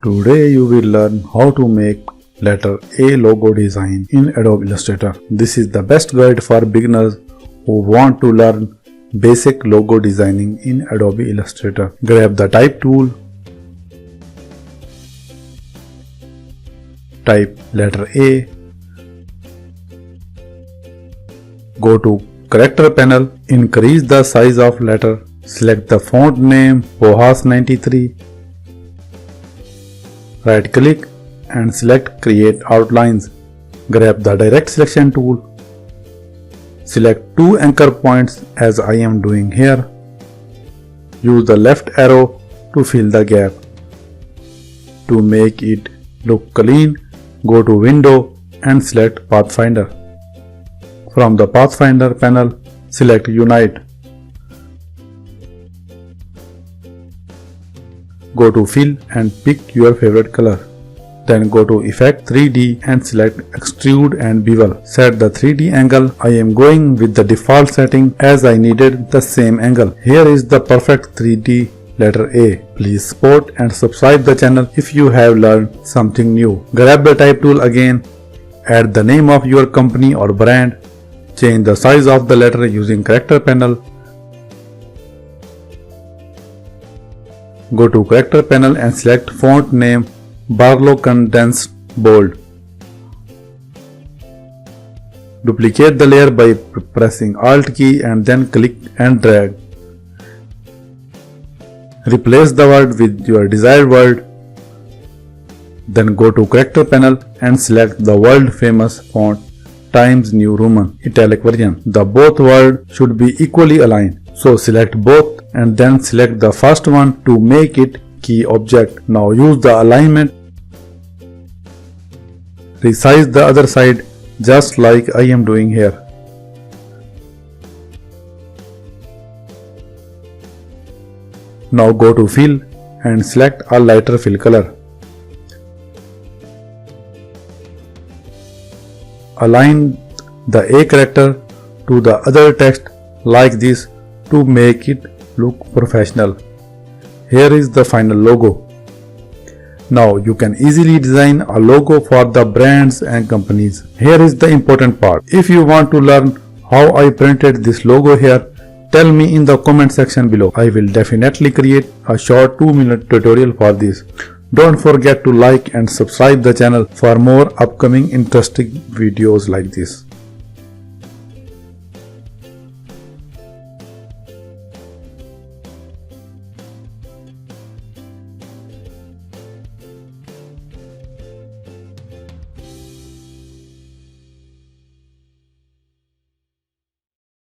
Today you will learn how to make letter A logo design in Adobe Illustrator. This is the best guide for beginners who want to learn basic logo designing in Adobe Illustrator. Grab the type tool, type letter A, go to character panel, increase the size of letter, select the font name Bohas 93, right click and select create outlines. Grab the direct selection tool, select two anchor points as I am doing here. Use the left arrow to fill the gap. To make it look clean, go to window and select Pathfinder. From the Pathfinder panel, select Unite. Go to Fill and pick your favorite color. Then go to Effect 3D and select Extrude and Bevel. Set the 3D angle. I am going with the default setting as I needed the same angle. Here is the perfect 3D letter A. Please support and subscribe the channel if you have learned something new. Grab the type tool again. Add the name of your company or brand. Change the size of the letter using character panel. Go to character panel and select font name Barlow Condensed Bold. Duplicate the layer by pressing Alt key and then click and drag. Replace the word with your desired word. Then go to character panel and select the world famous font Times New Roman Italic version. The both words should be equally aligned. So select both and then select the first one to make it key object. Now use the alignment. Resize the other side just like I am doing here. Now go to Fill and select a lighter fill color. Align the A character to the other text like this to make it look professional. Here is the final logo. Now you can easily design a logo for the brands and companies. Here is the important part. If you want to learn how I printed this logo here, tell me in the comment section below. I will definitely create a short 2-minute tutorial for this. Don't forget to like and subscribe the channel for more upcoming interesting videos like this.